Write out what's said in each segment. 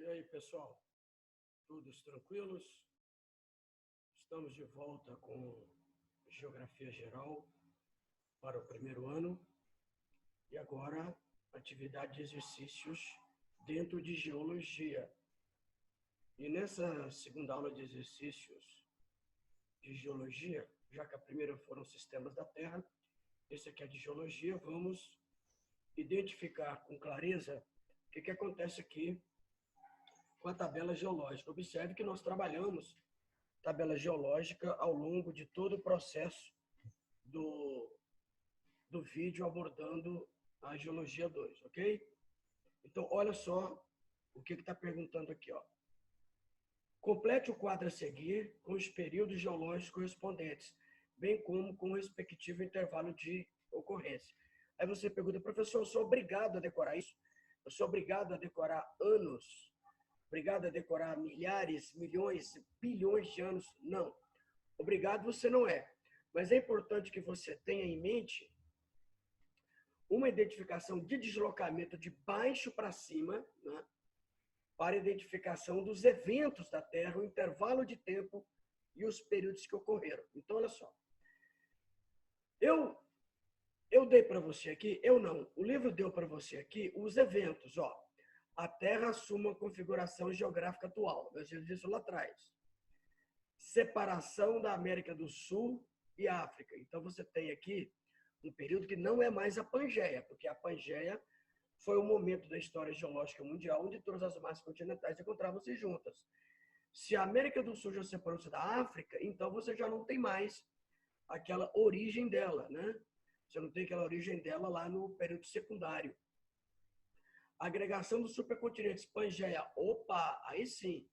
E aí, pessoal? Todos tranquilos? Estamos de volta com Geografia Geral para o primeiro ano. E agora, atividade de exercícios dentro de Geologia. E nessa segunda aula de exercícios de Geologia, já que a primeira foram sistemas da Terra, esse aqui é de Geologia, vamos identificar com clareza o que acontece aqui com a tabela geológica. Observe que nós trabalhamos tabela geológica ao longo de todo o processo do vídeo abordando a Geologia 2, ok? Então, olha só o que está perguntando aqui, ó. Complete o quadro a seguir com os períodos geológicos correspondentes, bem como com o respectivo intervalo de ocorrência. Aí você pergunta, professor, eu sou obrigado a decorar isso? Eu sou obrigado a decorar anos? Obrigado a decorar milhares, milhões, bilhões de anos? Não. Obrigado você não é. Mas é importante que você tenha em mente uma identificação de deslocamento de baixo para cima, né, para identificação dos eventos da Terra, o intervalo de tempo e os períodos que ocorreram. Então, olha só. Eu dei para você aqui, eu não, o livro deu para você aqui os eventos, ó. A Terra assume uma configuração geográfica atual, eu já disse isso lá atrás. Separação da América do Sul e África. Então, você tem aqui um período que não é mais a Pangeia, porque a Pangeia foi o momento da história geológica mundial onde todas as massas continentais encontravam-se juntas. Se a América do Sul já separou-se da África, então você já não tem mais aquela origem dela, né? Você não tem aquela origem dela lá no período secundário. A agregação dos supercontinentes Pangeia, opa, aí sim.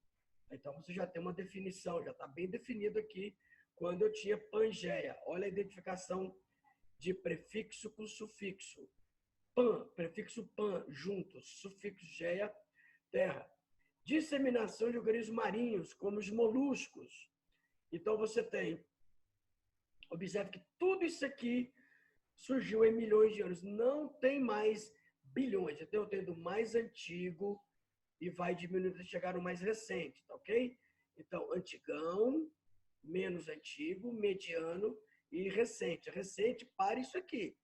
Então você já tem uma definição, já está bem definido aqui quando eu tinha Pangeia. Olha a identificação de prefixo com sufixo. Pan, prefixo pan, juntos, sufixo geia, terra. Disseminação de organismos marinhos, como os moluscos. Então você tem, observe que tudo isso aqui surgiu em milhões de anos. Não tem mais bilhões. Então eu tenho do mais antigo e vai diminuindo até chegar no mais recente, tá ok? Então, antigão, menos antigo, mediano e recente. Recente para isso aqui.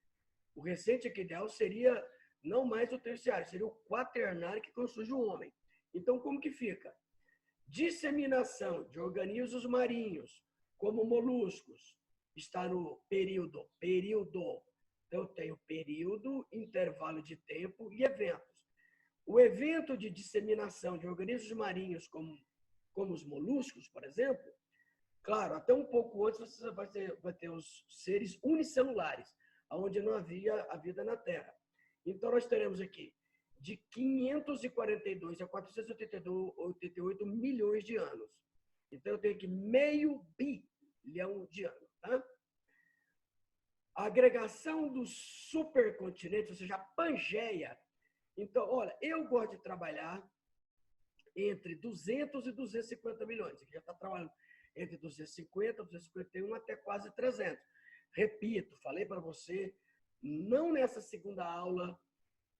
O recente aqui ideal seria não mais o terciário, seria o quaternário que constitui o homem. Então, como que fica? Disseminação de organismos marinhos, como moluscos, está no período. Então, eu tenho período, intervalo de tempo e eventos. O evento de disseminação de organismos marinhos, como os moluscos, por exemplo, claro, até um pouco antes você vai ter os seres unicelulares, onde não havia a vida na Terra. Então, nós teremos aqui de 542 a 488 milhões de anos. Então, eu tenho aqui meio bilhão de anos. Tá? A agregação dos supercontinentes, ou seja, a Pangeia. Então, olha, eu gosto de trabalhar entre 200 e 250 milhões. Aqui já está trabalhando entre 250, 251 até quase 300. Repito, falei para você, não nessa segunda aula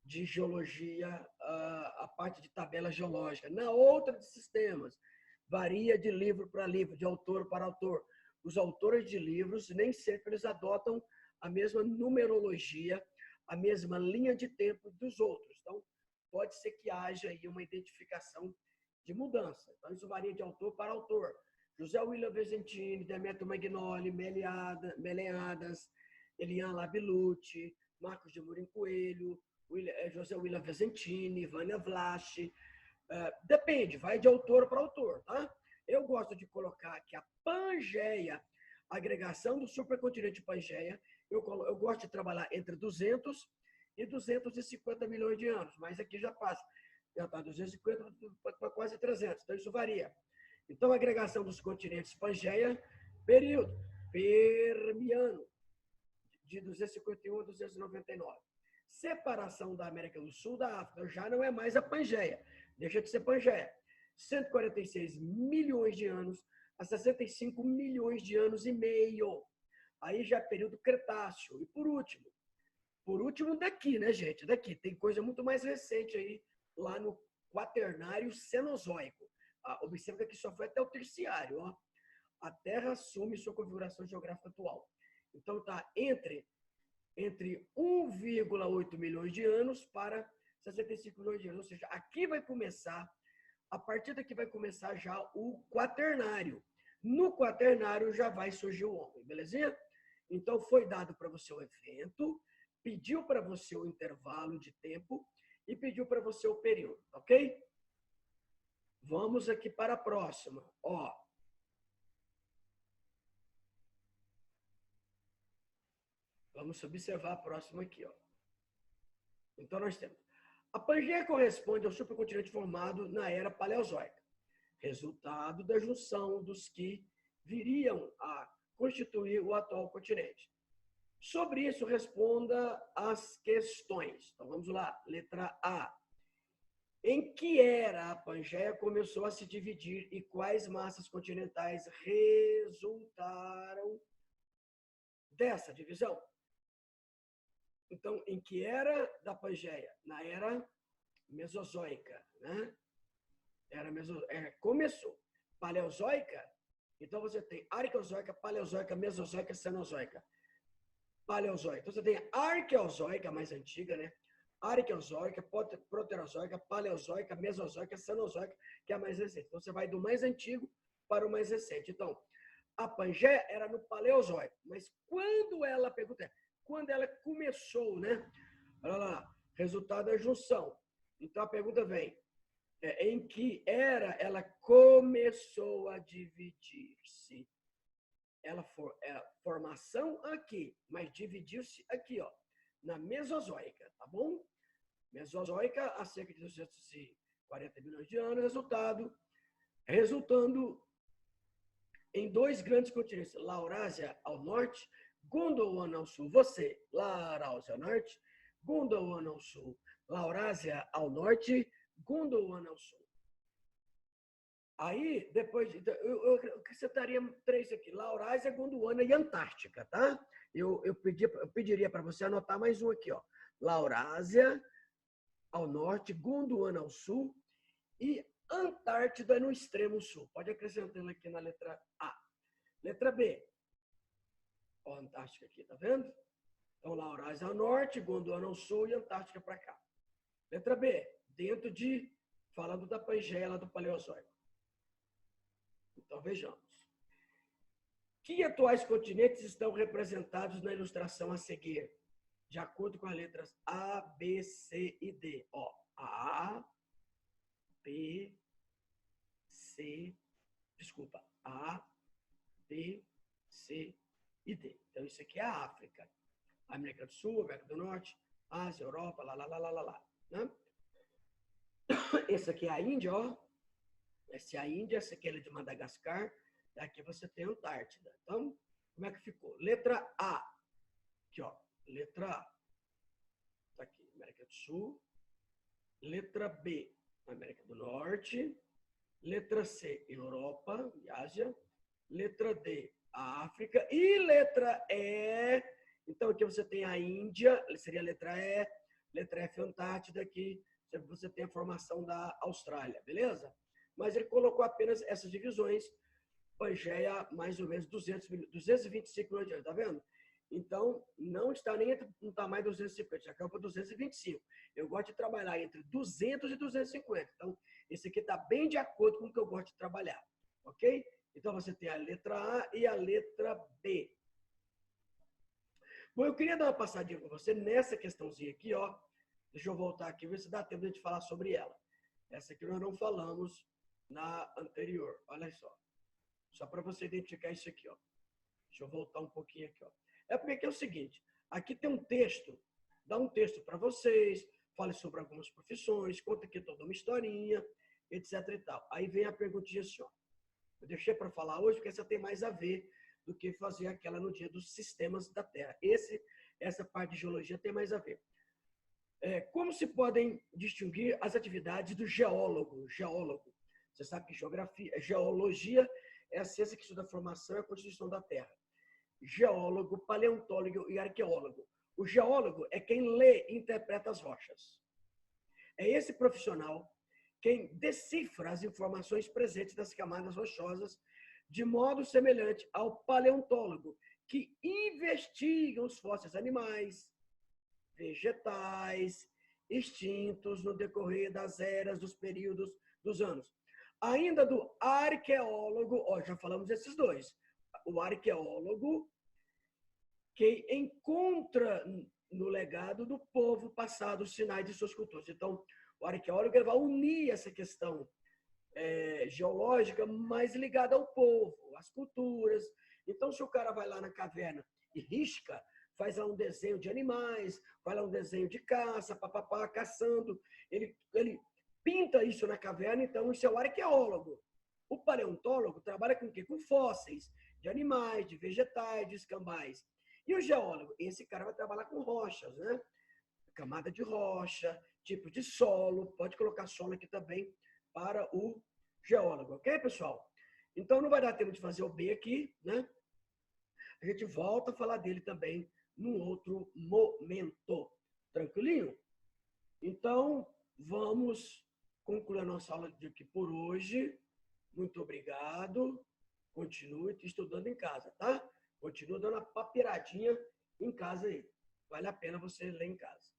de geologia, a parte de tabela geológica, na outra de sistemas. Varia de livro para livro, de autor para autor. Os autores de livros nem sempre eles adotam a mesma numerologia, a mesma linha de tempo dos outros. Então, pode ser que haja aí uma identificação de mudança. Então, isso varia de autor para autor. José William Vesentini, Demetrio Magnoli, Meleadas, Elian Labilucci, Marcos de Amorim Coelho, José William Vesentini, Vânia Vlach. Depende, vai de autor para autor, tá? Eu gosto de colocar aqui a Pangeia, a agregação do supercontinente Pangeia. Eu gosto de trabalhar entre 200 e 250 milhões de anos, mas aqui já passa. Já está 250 para quase 300, então isso varia. Então, a agregação dos continentes Pangeia, período Permiano, de 251 a 299. Separação da América do Sul da África, já não é mais a Pangeia, deixa de ser Pangeia. 146 milhões de anos a 65 milhões de anos e meio. Aí já é período Cretáceo. E por último daqui, né, gente? Daqui, tem coisa muito mais recente aí, lá no quaternário cenozoico. Observa que só foi até o terciário. Ó. A Terra assume sua configuração geográfica atual. Então, está entre 1,8 milhões de anos para 65 milhões de anos. Ou seja, aqui vai começar, a partir daqui vai começar já o quaternário. No quaternário já vai surgir o homem, belezinha? Então, foi dado para você o evento, pediu para você o intervalo de tempo e pediu para você o período, ok? Vamos aqui para a próxima. Ó. Vamos observar a próxima aqui. Ó. Então, nós temos. A Pangeia corresponde ao supercontinente formado na era paleozoica, resultado da junção dos que viriam a constituir o atual continente. Sobre isso, responda as questões. Então, vamos lá. Letra A. Em que era a Pangeia começou a se dividir e quais massas continentais resultaram dessa divisão? Então, em que era da Pangeia? Na era mesozoica, né? Começou. Paleozoica, então você tem arqueozoica, paleozoica, mesozoica, cenozoica. Paleozoica. Então você tem a arqueozoica, mais antiga, né? Arqueozoica, proterozoica, paleozoica, mesozoica, cenozoica, que é a mais recente. Então você vai do mais antigo para o mais recente. Então, a Pangeia era no Paleozoico, mas quando ela pegou terra? Quando ela começou, né? Olha lá, resultado da junção. Então a pergunta vem: em que era ela começou a dividir-se? Formação aqui, mas dividiu-se aqui, ó, na Mesozoica, tá bom? Mesozoica, há cerca de 240 milhões de anos, resultando em dois grandes continentes, Laurásia ao norte, Gondwana ao sul. Você, Laurásia ao norte, Gondwana ao sul. Laurásia ao norte, Gondwana ao sul. Aí, depois, eu acrescentaria três aqui, Laurásia, Gondwana e Antártica, tá? Eu pediria para você anotar mais um aqui, ó. Laurásia ao norte, Gondwana ao sul e Antártida no extremo sul. Pode acrescentando aqui na letra A. Letra B. Ó, Antártica aqui, tá vendo? Então, Laurásia ao norte, Gondwana ao sul e Antártica para cá. Letra B. Falando da Pangeia lá do Paleozoico. Então, vejamos. Que atuais continentes estão representados na ilustração a seguir? De acordo com as letras A, B, C e D. Ó, A, B, C, A, B, C e D. Então, isso aqui é a África. América do Sul, América do Norte, Ásia, Europa, lá. Né? Esse aqui é a Índia, ó. Essa é a Índia, essa aqui é de Madagascar. Aqui você tem a Antártida. Então, como é que ficou? Letra A. Aqui, ó. Letra A. Tá aqui, América do Sul. Letra B, América do Norte. Letra C, Europa e Ásia. Letra D, a África. E letra E. Então, aqui você tem a Índia, seria a letra E. Letra F, Antártida. Aqui você tem a formação da Austrália, beleza? Mas ele colocou apenas essas divisões. Pangeia, mais ou menos 225 milhões de anos, tá vendo? Então, não está nem no tamanho de 250, já caiu para 225. Eu gosto de trabalhar entre 200 e 250. Então, esse aqui está bem de acordo com o que eu gosto de trabalhar, ok? Então, você tem a letra A e a letra B. Bom, eu queria dar uma passadinha com você nessa questãozinha aqui, ó. Deixa eu voltar aqui, ver se dá tempo de a gente falar sobre ela. Essa aqui nós não falamos na anterior. Olha só. Só para você identificar isso aqui, ó. Deixa eu voltar um pouquinho aqui, ó. É porque aqui é o seguinte, aqui tem um texto, dá um texto para vocês, fale sobre algumas profissões, conta aqui toda uma historinha, etc e tal. Aí vem a perguntinha assim, ó. Eu deixei para falar hoje porque essa tem mais a ver do que fazer aquela no dia dos sistemas da Terra. Essa parte de geologia tem mais a ver. Como se podem distinguir as atividades do geólogo? Você sabe que geologia é a ciência que estuda a formação e a constituição da Terra. Geólogo, paleontólogo e arqueólogo. O geólogo é quem lê e interpreta as rochas. É esse profissional quem decifra as informações presentes nas camadas rochosas de modo semelhante ao paleontólogo, que investiga os fósseis animais, vegetais, extintos no decorrer das eras, dos períodos, dos anos. Ainda do arqueólogo, ó, já falamos desses dois. O arqueólogo que encontra no legado do povo passado os sinais de suas culturas. Então, o arqueólogo ele vai unir essa questão geológica mais ligada ao povo, às culturas. Então, se o cara vai lá na caverna e risca, faz lá um desenho de animais, vai lá um desenho de caça, papapá, caçando, ele pinta isso na caverna, então isso é o arqueólogo. O paleontólogo trabalha com o quê? Com fósseis de animais, de vegetais, de escambais. E o geólogo? Esse cara vai trabalhar com rochas, né? Camada de rocha, tipo de solo, pode colocar solo aqui também para o geólogo, ok, pessoal? Então não vai dar tempo de fazer o B aqui, né? A gente volta a falar dele também num outro momento. Tranquilinho? Então, vamos concluir a nossa aula de aqui por hoje. Muito obrigado. Continue estudando em casa, tá? Continua dando a papiradinha em casa aí. Vale a pena você ler em casa.